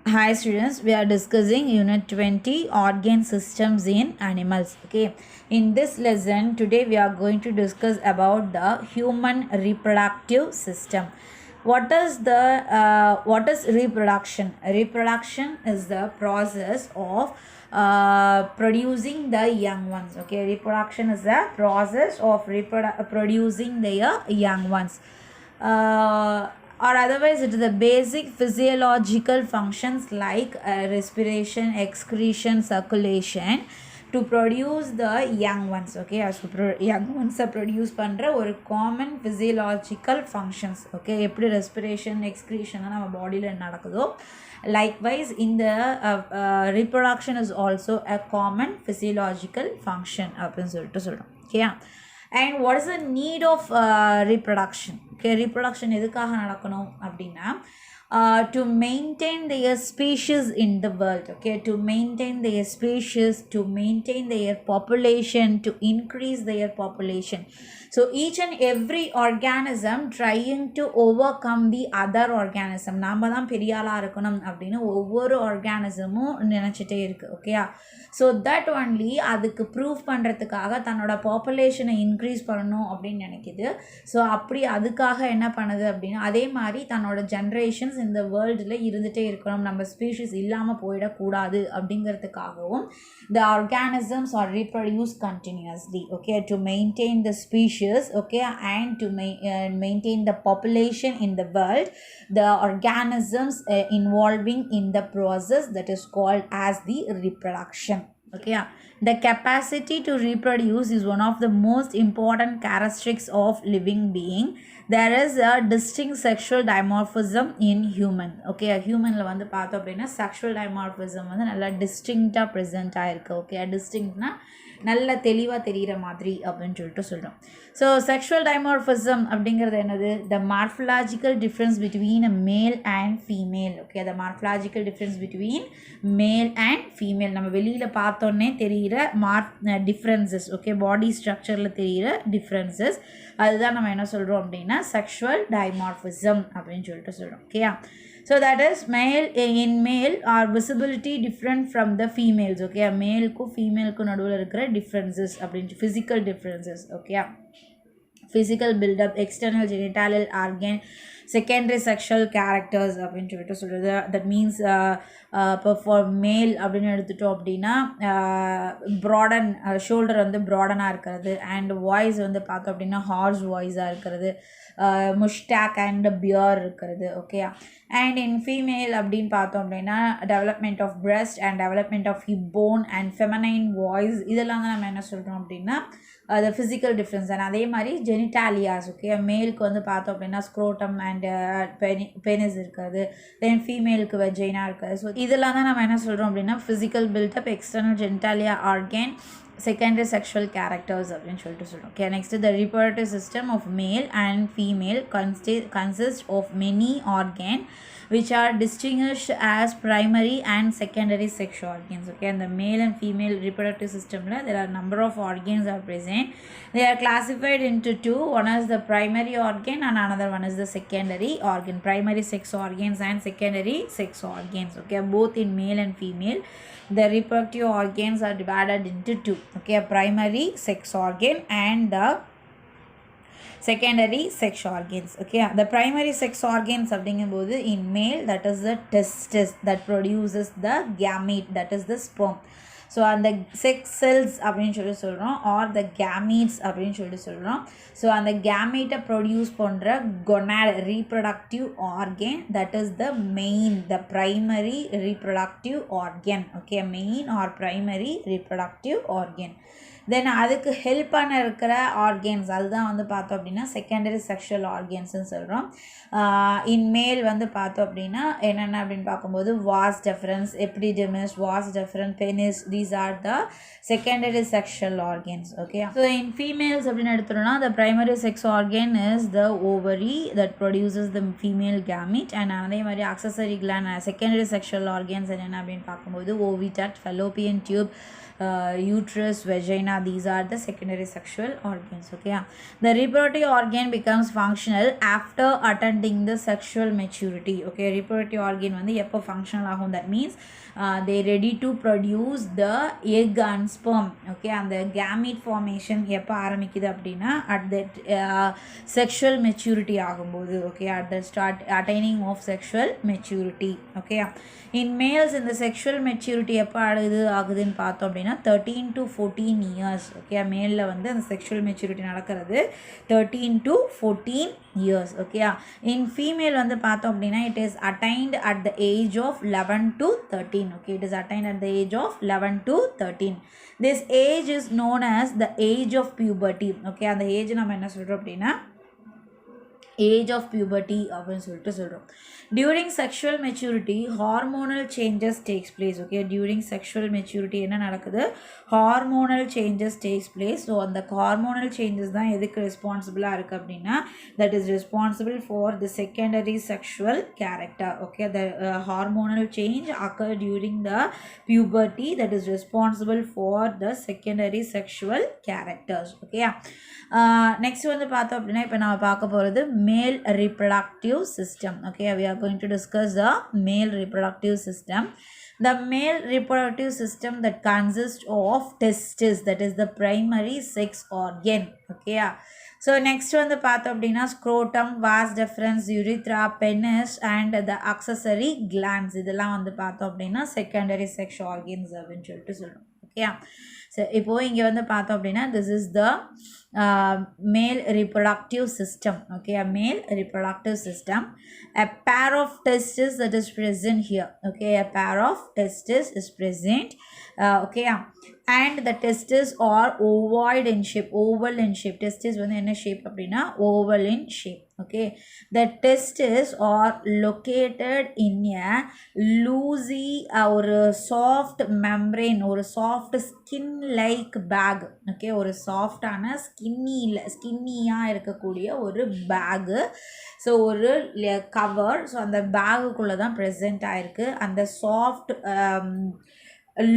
Hi students, we are discussing Unit 20 Organ Systems in Animals. Okay, in this lesson today we are going to discuss about the human reproductive system. What is reproduction? Reproduction is the process of producing the young ones. Okay, reproduction is the process of producing the young ones. Or otherwise it is the basic physiological functions like respiration, excretion, circulation to produce the young ones. Okay, as young ones produce பண்ற ஒரு common physiological functions. Okay, எப்படி respiration, excretion நம்ம பாடியில் நடக்குதோ likewise in the reproduction is also a common physiological function அப்படின்னு சொல்லிட்டு சொல்கிறோம். Okay, and what is the need of reproduction? Okay, reproduction எதுக்காக நடக்கணும் அப்படின்னா to maintain their species in the world. Okay, to maintain their species, to maintain their population, to increase their population. So each and every organism trying to overcome the other organism. நாம தான் பெரிய ஆளா இருக்கணும் அப்படின்னு ஒவ்வொரு ஆர்கானிசமும் நினைச்சிட்டே இருக்கு. ஓகேயா, so that only அதுக்கு ப்ரூவ் பண்ணுறதுக்காக தன்னோட பாப்புலேஷனை இன்க்ரீஸ் பண்ணணும் அப்படின்னு நினைக்கிது. ஸோ அப்படி அதுக்காக என்ன பண்ணுது அப்படின்னா அதே மாதிரி தன்னோட ஜென்ரேஷன்ஸ் இந்த வேர்ல்டில் இருந்துகிட்டே இருக்கணும், நம்ம ஸ்பீஷீஸ் இல்லாமல் போயிடக்கூடாது அப்படிங்கிறதுக்காகவும் the organisms are reproduce continuously. Okay, to maintain the species, okay, and to maintain the population in the world, the organisms involving in the process that is called as the reproduction. Okay, the capacity to reproduce is one of the most important characteristics of living being. There is a distinct sexual dimorphism in human. Okay, humanல வந்து பார்த்தோம் அப்படின்னா sexual dimorphism வந்து நல்லா டிஸ்டிங்க்டாக present ஆயிருக்கு. Okay, டிஸ்டிங்க்ட்னா நல்ல தெளிவாக தெரிகிற மாதிரி அப்படின்னு சொல்லிட்டு சொல்கிறோம். ஸோ செக்ஷுவல் டைமார்ஃபிசம் அப்படிங்கிறது என்னது? The morphological difference between a male and female. Okay, the morphological difference between male and female. நம்ம வெளியில் பார்த்தோன்னே தெரிகிற டிஃப்ரென்சஸ். ஓகே, பாடி ஸ்ட்ரக்சரில் தெரிகிற டிஃப்ரென்சஸ், அதுதான் நம்ம என்ன சொல்கிறோம் அப்படின்னா செக்ஷுவல் டைமார்ஃபிசம் அப்படின்னு சொல்லிட்டு சொல்கிறோம். ஓகேயா, so that is in male are visibility different from the females. Okay, male ku female ku நடுவுல இருக்கிற differences அப்படினு physical differences. Okay, physical build up, external genital organ, secondary sexual characters அப்படினு சொல்லிட்டு சொல்றது. That means for male அப்படின்னு எடுத்துட்டோம் அப்படின்னா broaden shoulder வந்து broaden-ஆ இருக்கிறது, and voice வந்து பார்த்தோம் அப்படின்னா harsh voice-ஆ இருக்கிறது, mustache and beard இருக்கிறது. ஓகே, and in female அப்படின்னு பார்த்தோம் அப்படின்னா development of breast and development of hip bone and feminine voice, இதெல்லாம் தான் நம்ம என்ன சொல்கிறோம் அப்படின்னா the physical difference. and அதே மாதிரி genitalias. ஓகே, மேலுக்கு வந்து பார்த்தோம் அப்படின்னா scrotum and penis இருக்கிறது, then ஃபீமேலுக்கு vagina இருக்கிறது. ஸோ இதெல்லாம் தான் நம்ம என்ன சொல்கிறோம் அப்படின்னா physical build-up, external genitalia organ, secondary sexual characters அப்படின்னு சொல்லிட்டு சொல்கிறோம். Okay, next the reproductive system of male and female consists of many organs which are distinguished as primary and secondary sexual organs. Okay, and the male and female reproductive system there are number of organs are present. They are classified into two. One is the primary organ and another one is the secondary organ. Primary sex organs and secondary sex organs. Okay, both in male and female the reproductive organs are divided into two. Okay, a primary sex organ and the secondary sex organs. Okay, the primary sex organs அப்படிங்கும்போது in male that is the testis that produces the gamete, that is the sperm. So அந்த sex cells அப்படின்னு சொல்லி சொல்கிறோம், R த gametes அப்படின்னு சொல்லி சொல்கிறோம். So அந்த கேமீட்டை ப்ரொடியூஸ் பண்ணுற gonad reproductive organ, that is the main, the primary reproductive organ. Okay, main or primary reproductive organ. Then அதுக்கு ஹெல்ப் பண்ண இருக்கிற ஆர்கன்ஸ் அதுதான் வந்து பார்த்தோம் அப்படின்னா செகண்டரி செக்ஷுவல் ஆர்கன்ஸ்ன்னு சொல்கிறோம். இன் மேல் வந்து பார்த்தோம் அப்படின்னா என்னென்ன அப்படின்னு பார்க்கும்போது vas deferens, epididymis, vas deferens, penis, these are the secondary sexual organs. Okay, so in females அப்படின்னு எடுத்துட்டோம்னா the primary sex organ is the ovary that produces the female gamete, and அதே மாதிரி accessory gland secondary sexual organs என்னென்ன அப்படின்னு பார்க்கும்போது oviduct, fallopian tube, uterus, vagina, these are the secondary sexual organs. Okay, the reproductive organ becomes functional after attaining the sexual maturity. Okay, reproductive organ வந்து எப்போ functional ஆகும், that means they ready to produce the egg and sperm. Okay, அந்த gamete formation எப்போ ஆரம்பிக்குது அப்படின்னா at that sexual maturity ஆகும்போது. Okay, at the start attaining of sexual maturity. Okay, in males இந்த sexual maturity எப்போ ஆகுதுன்னு பார்த்தோம் அப்படின்னா 13 to 14 years. Okay, மேலில் வந்து அந்த sexual maturity நடக்கிறது 13 to 14 years. Okay, in female வந்து பார்த்தோம் அப்படின்னா it is attained at the age of 11 to 13. Okay, it is attained at the age of 11 to 13. This age is known as the age of puberty. Okay, அந்த age நம்ம என்ன சொல்கிறோம் அப்படின்னா age of puberty அப்படின்னு சொல்லிட்டு சொல்கிறோம். During sexual maturity hormonal changes takes place. Okay, during sexual maturity என்ன நடக்குது, hormonal changes takes place. So அந்த hormonal changes தான் எதுக்கு ரெஸ்பான்சிபிளாக இருக்குது அப்படின்னா that is responsible for the secondary sexual character. Okay, the hormonal change occur during the puberty that is responsible for the secondary sexual characters. Okay, next வந்து பார்த்தோம் அப்படின்னா இப்போ நம்ம பார்க்க போகிறது male reproductive system. Okay, we are going to discuss the male reproductive system. The male reproductive system that consists of testes, that is the primary sex organ. Okay, so next வந்து பார்த்தோம் அப்படின்னா scrotum, vas deferens, urethra, penis and the accessory glands. இதெல்லாம் வந்து பார்த்தோம் அப்படின்னா secondary sex organs அப்படின்னு சொல்லிட்டு சொல்கிறோம். Okay, so இப்போ இங்கே வந்து பார்த்தோம் அப்படின்னா this is the male reproductive system. Okay, a male reproductive system, a pair of testes that is present here. Okay, a pair of testes is present. Okay, and the testes are ovoid in shape, oval in shape. Testes வந்து என்ன shape அப்படின்னா oval in shape. Okay, the testes are located in a loosey ஒரு soft membrane, ஒரு soft skin like bag. Okay, ஒரு soft ஆன ஸ்கின்னியாக இருக்கக்கூடிய ஒரு bag. So ஒரு கவர். ஸோ அந்த பேகுக்குள்ளே தான் ப்ரெசென்ட் ஆகிருக்கு. அந்த சாஃப்ட்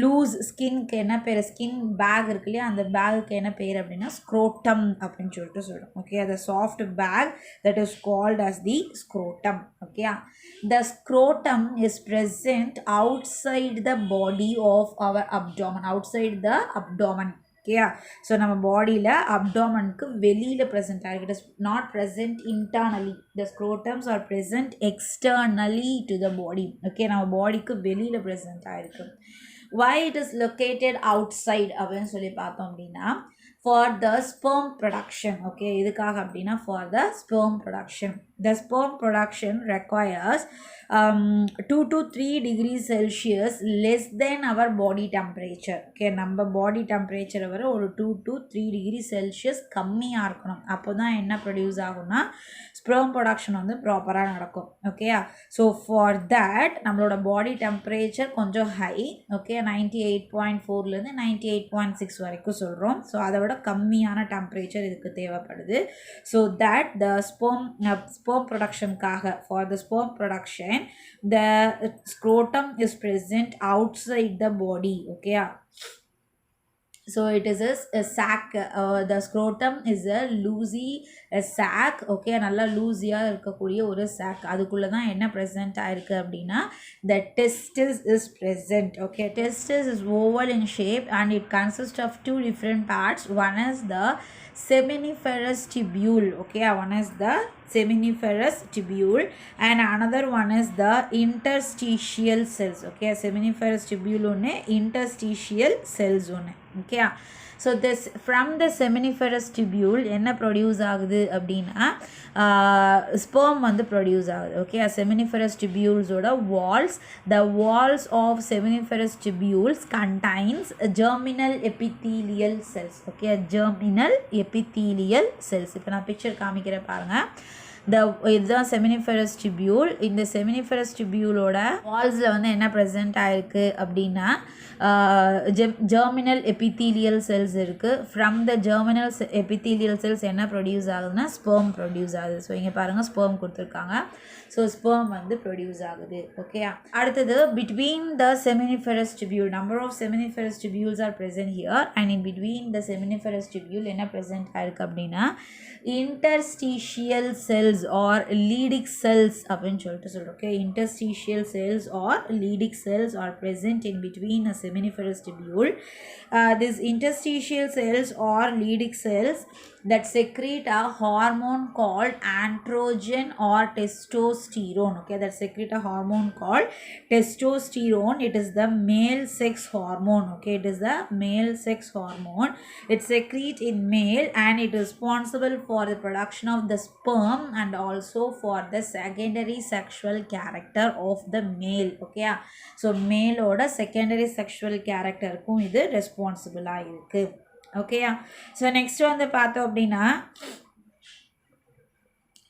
லூஸ் ஸ்கின்க்கு என்ன பேர், ஸ்கின் பேக் இருக்கு இல்லையா, அந்த பேகுக்கு என்ன பேர் அப்படின்னா ஸ்க்ரோட்டம் அப்படின்னு சொல்லிட்டு சொல்கிறோம். ஓகே, அந்த soft sac that is called as the scrotum. Okay, the scrotum is present outside the body of our abdomen, outside the abdomen. ஓகேயா, ஸோ நம்ம பாடியில் அப்டாமனுக்கு வெளியில் ப்ரெசென்ட் ஆகிருக்கு. It is not present internally. The scrotums are present externally to the body. Okay, நம்ம பாடிக்கு வெளியில் present ஆகிருக்கு. why it is located outside அப்படின்னு சொல்லி பார்த்தோம் அப்படின்னா for the sperm production. Okay, இதுக்காக அப்படின்னா for the sperm production. The sperm production requires 2 to 3 degrees Celsius less than our body temperature. Okay, நம்ம body temperature வர ஒரு 2 to 3 degree Celsius கம்மியாக இருக்கணும். அப்போ தான் என்ன ப்ரொடியூஸ் ஆகும்னா sperm production வந்து ப்ராப்பராக நடக்கும். ஓகே, ஸோ ஃபார் தேட் நம்மளோட பாடி டெம்பரேச்சர் கொஞ்சம் ஹை. ஓகே, 98.4லேருந்து 98.6 வரைக்கும் சொல்கிறோம். ஸோ அதை விட கம்மியான டெம்பரேச்சர் இதுக்கு தேவைப்படுது. So that the sperm productionக்காக for the sperm production the scrotum is present outside the body. Okay, so it is a sac. The scrotum is a loosey sac. Okay, நல்லா லூஸியாக இருக்கக்கூடிய ஒரு sac. அதுக்குள்ளே தான் என்ன ப்ரெசென்ட் ஆயிருக்கு அப்படின்னா the testis is present. Okay, testis is oval in shape and it consists of two different parts. One is the seminiferous tubule. Okay, one is the seminiferous tubule and another one is the interstitial cells. Okay, seminiferous tubule one, interstitial cells one. Okay, so this from the seminiferous tubule என்ன produce ஆகுது அப்படின்னா sperm வந்து produce ஆகுது. Okay, seminiferous tubuleஸோட walls, the walls of seminiferous tubules contains germinal epithelial cells. Okay, germinal epithelial cells. இப்போ நான் picture காமிக்கிறேன் பாருங்கள். இதுதான் seminiferous tubule. இந்த seminiferous tubuleோட வால்ஸில் வந்து என்ன ப்ரெசென்ட் ஆயிருக்கு அப்படின்னா germinal epithelial cells இருக்குது. From the germinal epithelial cells என்ன ப்ரொடியூஸ் ஆகுதுன்னா sperm ப்ரொடியூஸ் ஆகுது. ஸோ இங்கே பாருங்கள் sperm கொடுத்துருக்காங்க. ஸோ sperm வந்து ப்ரொடியூஸ் ஆகுது. ஓகே, அடுத்தது between the seminiferous tubule, number of seminiferous tubules are present here, and in between the seminiferous tubule என்ன present ஆயிருக்கு அப்படின்னா interstitial cells or Leydig cells அப்படின்னு சொல்லிட்டு சொல்கிறோம். Okay, interstitial cells or Leydig cells are present in between a seminiferous tubule. These interstitial cells or Leydig cells that secrete a hormone called androgen or testosterone. Okay, that secrete a hormone called testosterone. It is the male sex hormone. Okay, it is the male sex hormone. It secretes in male and it is responsible for the production of the sperm and also for the secondary sexual character of the male. Okay, so male oda secondary sexual character kum idu responsible ah irukku. Okay, so next வந்து பார்த்தோம் அப்படின்னா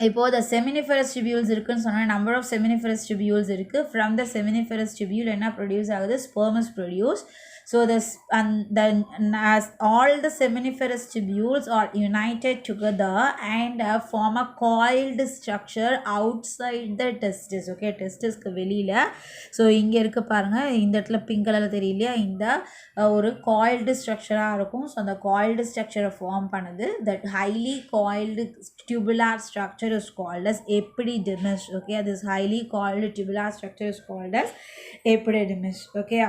இப்போது the seminiferous tubules இருக்குன்னு சொன்னால் number of seminiferous tubules இருக்குது. from the seminiferous tubule என்ன produce ஆகுது, sperm is produced. So as all the seminiferous tubules are united together and form a coiled structure outside the testis. Okay, testisக்கு வெளியில். So இங்கே இருக்க பாருங்கள், இந்த இடத்துல pink கலரில் தெரியலையா, இந்த ஒரு coiled structure-ஆக இருக்கும். ஸோ அந்த coiled structure form பண்ணுது. that highly coiled tubular structure is called as epididymis. Okay, this highly coiled tubular structure is called as epididymis. Okay,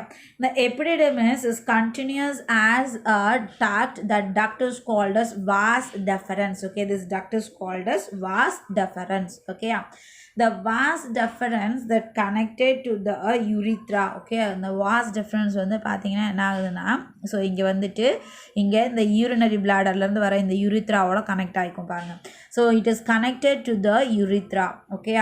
the epididymis is continuous as a duct. That duct is called as vas deferens. Okay, this duct is called as vas deferens. Okay, the vas deferens that connected to the urethra. Okay, and the vas deferens வந்து பார்த்தீங்கன்னா என்ன ஆகுதுன்னா, so இங்கே வந்துட்டு இங்கே இந்த urinary பிளாடர்லேருந்து வர இந்த யூரித்ராவோட கனெக்ட் ஆகிக்கும் பாருங்கள். So it is connected to the urethra. Okay,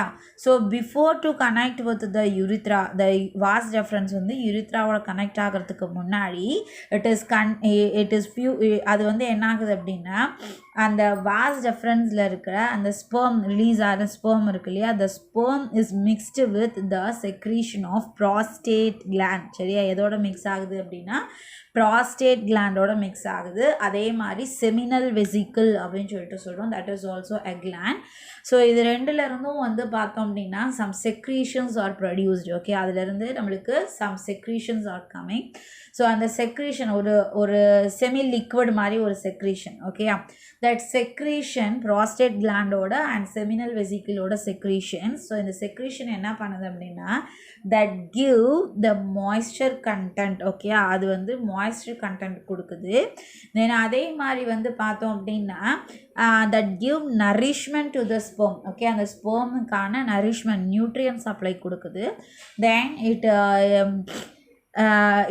so before to connect with the urethra, the was reference வந்து யூரித்ராவோட கனெக்ட் ஆகிறதுக்கு முன்னாடி இட் இஸ் அது வந்து என்ன ஆகுது அப்படின்னா, அந்த வாஸ் ரெஃபரன்ஸில் இருக்கிற அந்த ஸ்பெர்ம் ரிலீஸ் ஆகிற ஸ்பெர்ம் இருக்கு இல்லையா, the sperm is mixed with the secretion of prostate gland. சரியா, எதோட மிக்ஸ் ஆகுது அப்படின்னா prostate glandோட மிக்ஸ் ஆகுது. அதே மாதிரி seminal vesicle அப்படின்னு சொல்லிட்டு சொல்கிறோம், that is also a gland. So இது ரெண்டுல இருந்தும் வந்து பார்த்தோம் அப்படின்னா some secretions are produced. Okay, அதிலிருந்து நம்மளுக்கு some secretions are coming. So அந்த செக்ரீஷன் ஒரு செமி லிக்விட் மாதிரி ஒரு secretion. Okay, that secretion prostate கிளாண்டோட அண்ட் செமினல் வெசிக்கிளோட செக்ரீஷன். ஸோ இந்த செக்ரீஷன் என்ன பண்ணுது அப்படின்னா that give the moisture content. Okay, அது வந்து மாய்ஸ்சர் கண்டென்ட் கொடுக்குது. தென் அதே மாதிரி வந்து பார்த்தோம் அப்படின்னா that give nourishment to the sperm. Okay, அந்த ஸ்பெர்முக்கான நரிஷ்மெண்ட் நியூட்ரியன்ட் சப்ளை கொடுக்குது. தென்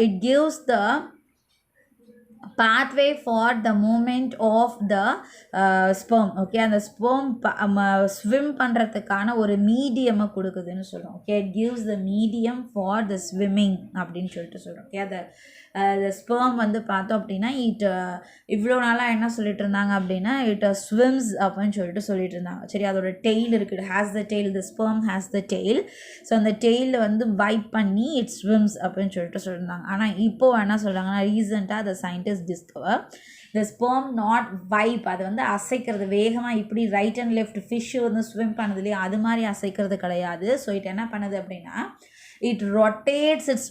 it gives the pathway for the movement of the sperm. Okay, அந்த sperm swim பண்ணுறதுக்கான ஒரு மீடியமை கொடுக்குதுன்னு சொல்கிறோம். Okay, it gives the medium for the swimming அப்படின்னு சொல்லிட்டு சொல்கிறோம். Okay, the sperm வந்து பார்த்தோம் அப்படின்னா இவ்வளோ நாளாக என்ன சொல்லிட்டு இருந்தாங்க அப்படின்னா swims அப்படின்னு சொல்லிட்டு சொல்லிட்டு இருந்தாங்க. சரி, அதோட டெய்ல் இருக்குது, has the tail, the sperm has the tail. So அந்த டெய்லில் வந்து வைப் பண்ணி it swims அப்படின்னு சொல்லிட்டு சொல்லியிருந்தாங்க. ஆனால் இப்போது என்ன சொல்கிறாங்கன்னா ரீசெண்டாக the scientists discover the sperm not vibe. அது வந்து அசைக்கிறது வேகமாக இப்படி ரைட் அண்ட் லெஃப்ட் ஃபிஷ் வந்து ஸ்விம் பண்ணுது இல்லையா, அது மாதிரி அசைக்கிறது கிடையாது. ஸோ இட் என்ன பண்ணுது அப்படின்னா it rotates it's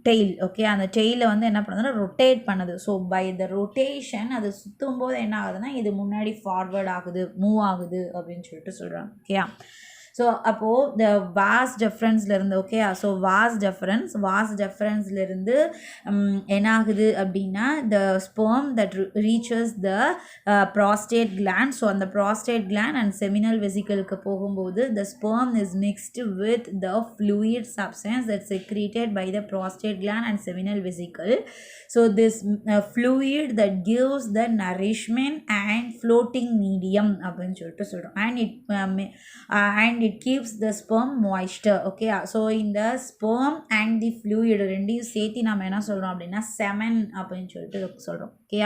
tail. Okay, அந்த டெய்லை வந்து என்ன பண்ணுதுன்னா ரொட்டேட் பண்ணுது. ஸோ பை த ரொட்டேஷன் அது சுற்றும் போது என்ன ஆகுதுன்னா இது முன்னாடி ஃபார்வர்ட் ஆகுது, மூவ் ஆகுது அப்படின்னு சொல்லிட்டு சொல்கிறாங்க. ஓகே, ஸோ அப்போது த வாஸ் டெஃபரன்ஸ்லேருந்து ஓகே, ஸோ வாஸ் டெஃபரன்ஸ்லேருந்து என்ன ஆகுது அப்படின்னா the sperm that reaches the prostate gland. So அந்த ப்ராஸ்டேட் கிளாண்ட் அண்ட் செமினல் வெசிக்கலுக்கு போகும்போது the sperm is mixed with the fluid substance that secreted by the prostate gland and seminal vesicle. So this fluid that gives the nourishment and floating medium அப்படின்னு சொல்லிட்டு சொல்கிறோம். And it keeps the sperm moisture. Okay, so in the sperm and the fluid ரெண்டையும் சேர்த்து நம்ம என்ன சொல்கிறோம் அப்படின்னா semen அப்படின்னு சொல்லிட்டு சொல்கிறோம். Okay,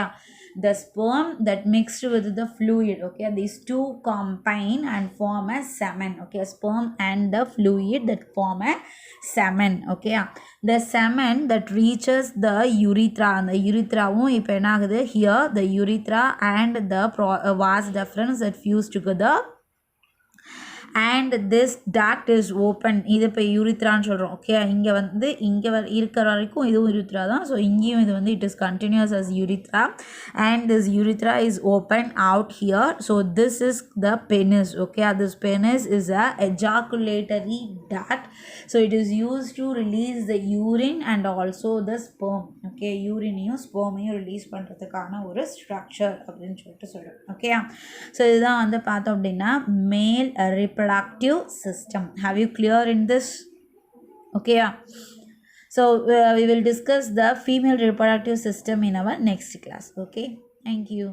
the sperm that mixed with the fluid. Okay, these two combine and form a semen. Okay, sperm and the fluid that form a semen. Okay, the semen that reaches the urethra, and the urethra இப்போ என்ன ஆகுது, here the urethra and the vas deferens that fuse together, and this duct is open. இது இப்போ யூரித்ரான்னு சொல்கிறோம். Okay, இங்கே வந்து இங்கே இருக்கிற வரைக்கும் இதுவும் யூரித்ரா தான். ஸோ இங்கேயும் இது வந்து it is continuous as urethra, and this urethra is open out here. So this is the penis. Okay, this penis is a ejaculatory duct. So it is used to release the urine and also the sperm. Okay, யூரினையும் ஸ்பெர்மையும் release பண்ணுறதுக்கான ஒரு structure அப்படின்னு சொல்லிட்டு சொல்கிறோம். Okay, so இதுதான் வந்து பார்த்தோம் அப்படின்னா மேல் reproductive system. Have you clear in this? Okay, so we will discuss the female reproductive system in our next class. Okay, thank you.